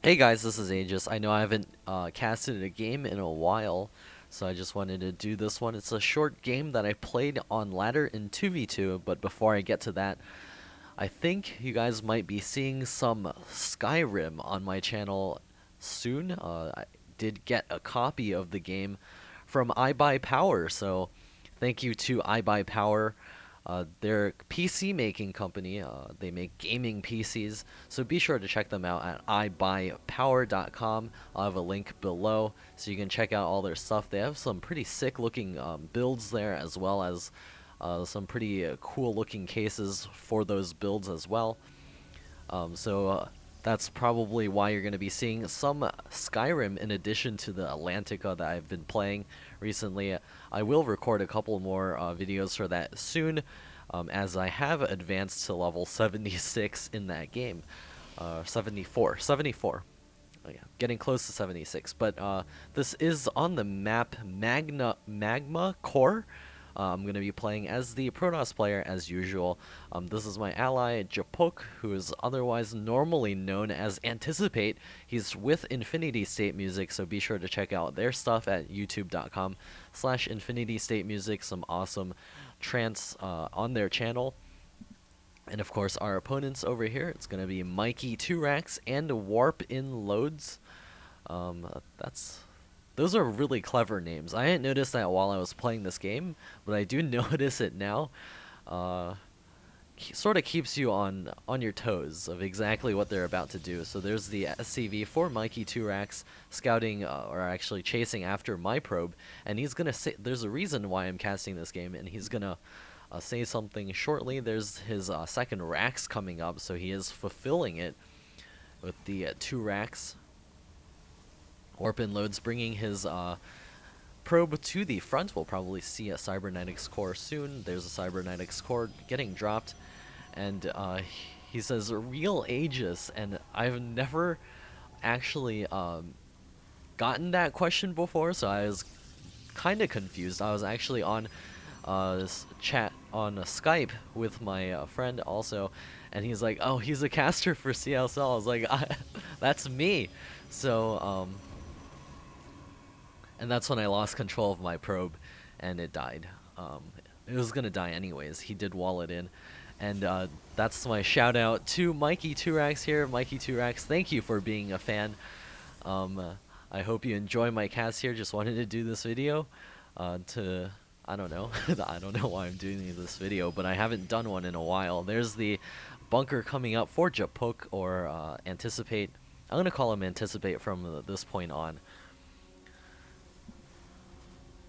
Hey guys, this is Aegis. I know I haven't casted a game in a while, so I just wanted to do this one. It's a short game that I played on ladder in 2v2, but before I get to that, I think you guys might be seeing some Skyrim on my channel soon. I did get a copy of the game from iBuyPower, so thank you to iBuyPower. They're a PC making company. They make gaming PCs, so be sure to check them out at ibuypower.com. I'll have a link below so you can check out all their stuff. They have some pretty sick looking builds there, as well as some pretty cool looking cases for those builds as well. That's probably why you're going to be seeing some Skyrim in addition to the Atlantica that I've been playing recently. I will record a couple more videos for that soon, as I have advanced to level 76 in that game. 74. Oh, yeah, getting close to 76. But this is on the map Magma Core. I'm going to be playing as the Protoss player as usual. This is my ally, Japuk, who is otherwise normally known as Anticipate. He's with Infinity State Music, so be sure to check out their stuff at youtube.com/Infinity State Music. Some awesome trance on their channel. And of course, our opponents over here, it's going to be Mikey Turax and Warp in Loads. That's Those are really clever names. I didn't notice that while I was playing this game, but I do notice it now. Uh, Sort of keeps you on your toes of exactly what they're about to do. So there's the SCV for Mikey Turax scouting, or actually chasing after my probe, and he's gonna say there's a reason why I'm casting this game, and he's gonna say something shortly. There's his second Rax coming up, so he is fulfilling it with the two Rax. Orpin Loads bringing his probe to the front. We'll probably see a Cybernetics core soon. There's a Cybernetics core getting dropped, and he says real Aegis, and I've never actually gotten that question before, so I was kind of confused. I was actually on chat on Skype with my friend also, and he's like, "Oh, he's a caster for CSL." I was like, "That's me." So and that's when I lost control of my probe, and it died. It was gonna die anyways. He did wall it in, and that's my shout out to Mikey Turax here. Mikey Turax, thank you for being a fan. I hope you enjoy my cast here. Just wanted to do this video to I don't know. I don't know why I'm doing this video, but I haven't done one in a while. There's the bunker coming up for Japuk, or Anticipate. I'm gonna call him Anticipate from this point on.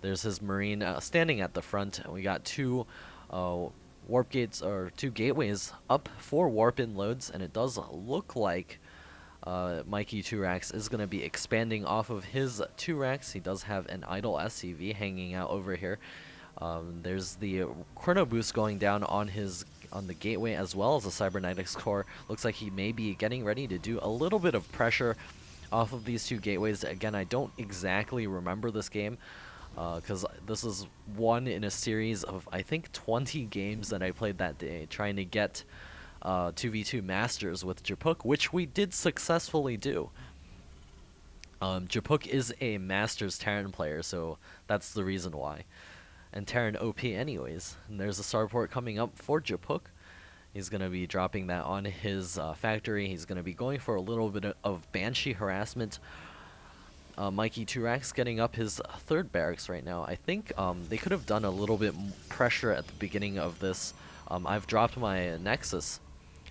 There's his Marine standing at the front, and we got two warp gates, or two gateways up for warp in loads, and it does look like Mikey Turax is going to be expanding off of his Turax. He does have an idle SCV hanging out over here. There's the Chrono Boost going down on the gateway, as well as the Cybernetics core. Looks like he may be getting ready to do a little bit of pressure off of these two gateways. Again, I don't exactly remember this game, because this is one in a series of, I think, 20 games that I played that day, trying to get 2v2 Masters with Japuk, which we did successfully do. Japuk is a Masters Terran player, so that's the reason why. And Terran OP anyways. And there's a starport coming up for Japuk. He's going to be dropping that on his factory. He's going to be going for a little bit of Banshee harassment. Mikey Turax getting up his third barracks right now. I think they could have done a little bit pressure at the beginning of this. I've dropped my Nexus,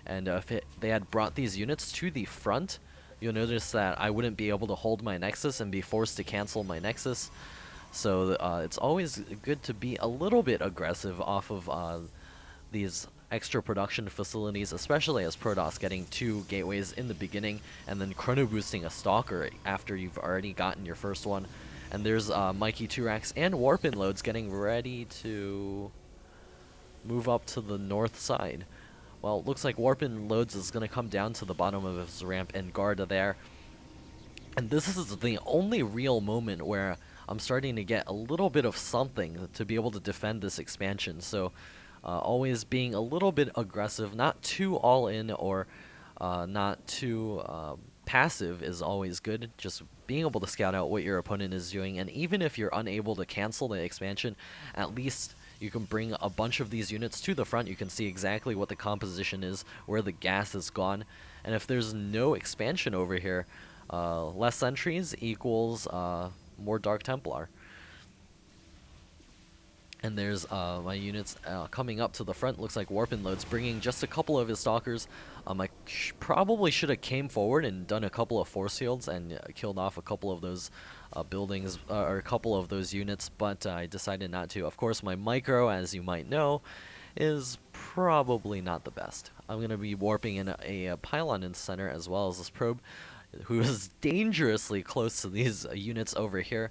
and if they had brought these units to the front, you'll notice that I wouldn't be able to hold my Nexus and be forced to cancel my Nexus. So it's always good to be a little bit aggressive off of these extra production facilities, especially as Protoss getting two gateways in the beginning and then chrono boosting a Stalker after you've already gotten your first one. And there's Mikey Turax and Warp in Loads getting ready to move up to the north side. Well, it looks like Warp in Loads is going to come down to the bottom of his ramp and guard there. And this is the only real moment where I'm starting to get a little bit of something to be able to defend this expansion. So always being a little bit aggressive, not too all in, or not too passive is always good, just being able to scout out what your opponent is doing, and even if you're unable to cancel the expansion, at least you can bring a bunch of these units to the front. You can see exactly what the composition is, where the gas is gone, and if there's no expansion over here, less sentries equals more Dark Templar. And there's my units coming up to the front. Looks like Warp and Load's bringing just a couple of his Stalkers. I probably should have came forward and done a couple of force fields and killed off a couple of those buildings, or a couple of those units, but I decided not to. Of course, my micro, as you might know, is probably not the best. I'm going to be warping in a pylon in the center, as well as this probe, who is dangerously close to these units over here.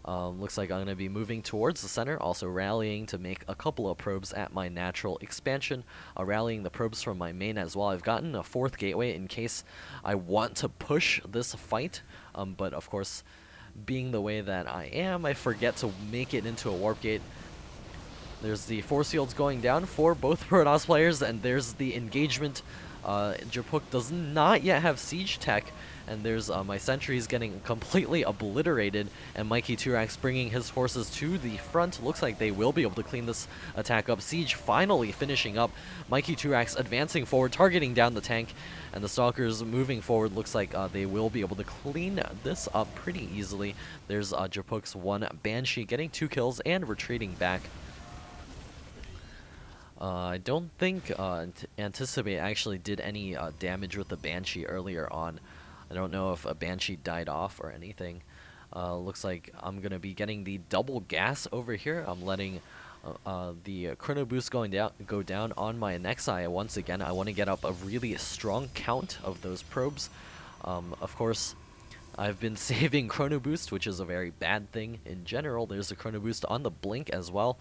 Looks like I'm going to be moving towards the center, also rallying to make a couple of probes at my natural expansion, rallying the probes from my main as well. I've gotten a 4th gateway in case I want to push this fight, but of course, being the way that I am, I forget to make it into a warp gate. There's the force fields going down for both Protoss players, and there's the engagement. Japuk does not yet have siege tech, and there's my sentries getting completely obliterated, and Mikey Turax bringing his forces to the front. Looks like they will be able to clean this attack up. Siege finally finishing up. Mikey Turax advancing forward, targeting down the tank, and the Stalkers moving forward. Looks like they will be able to clean this up pretty easily. There's Japuk's 1 Banshee getting 2 kills and retreating back. I don't think Anticipate actually did any damage with the Banshee earlier on. I don't know if a Banshee died off or anything. Looks like I'm going to be getting the double gas over here. I'm letting the Chrono Boost go down on my Nexi. Once again, I want to get up a really strong count of those probes. Of course, I've been saving Chrono Boost, which is a very bad thing in general. There's a Chrono Boost on the Blink as well.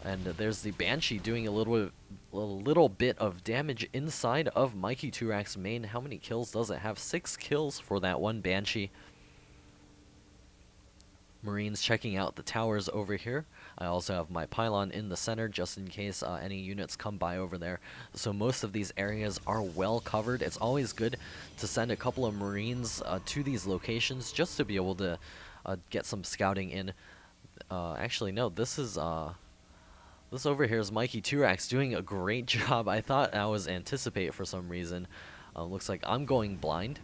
And there's the Banshee doing a little bit of damage inside of Mikey Turax's main. How many kills does it have? 6 kills for that 1 Banshee. Marines checking out the towers over here. I also have my pylon in the center just in case any units come by over there. So most of these areas are well covered. It's always good to send a couple of Marines to these locations just to be able to get some scouting in. Actually, no, this is... This over here is Mikey Turax doing a great job. I thought I was Anticipate for some reason. Looks like I'm going blind.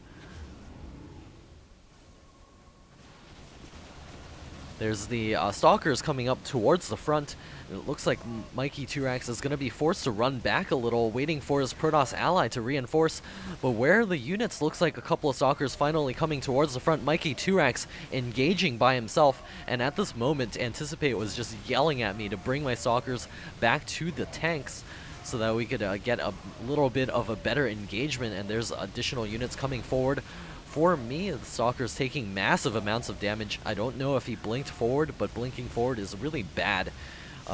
There's the Stalkers coming up towards the front. It looks like Mikey Turax is going to be forced to run back a little, waiting for his Protoss ally to reinforce. But where are the units? Looks like a couple of Stalkers finally coming towards the front. Mikey Turax engaging by himself. And at this moment, Anticipate was just yelling at me to bring my Stalkers back to the tanks so that we could get a little bit of a better engagement. And there's additional units coming forward. For me, the Stalker's taking massive amounts of damage. I don't know if he blinked forward, but blinking forward is really bad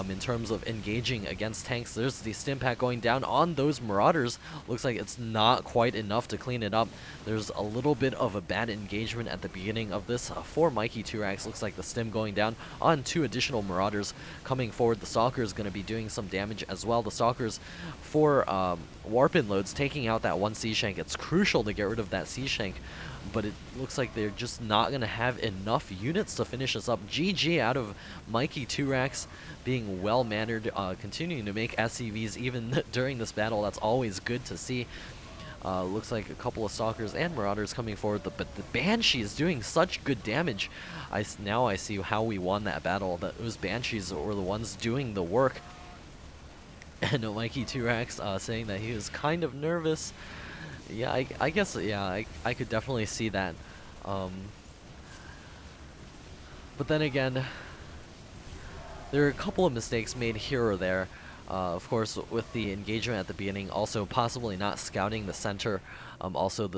in terms of engaging against tanks. There's the Stimpak going down on those Marauders. Looks like it's not quite enough to clean it up. There's a little bit of a bad engagement at the beginning of this for Mikey Turax. Looks like the Stim going down on 2 additional Marauders coming forward. The Stalker is going to be doing some damage as well. The Stalkers for Warp and Loads taking out that 1 Sea Shank. It's crucial to get rid of that Sea Shank, but it looks like they're just not going to have enough units to finish this up. GG out of Mikey Turax, being well-mannered, continuing to make SCVs even during this battle. That's always good to see. Looks like a couple of Stalkers and Marauders coming forward, but the Banshee is doing such good damage. Now I see how we won that battle. Those Banshees were the ones doing the work. And Mikey Turax saying that he was kind of nervous. Yeah, I guess, yeah, I could definitely see that. But then again, there are a couple of mistakes made here or there. Of course, with the engagement at the beginning, also possibly not scouting the center. Also,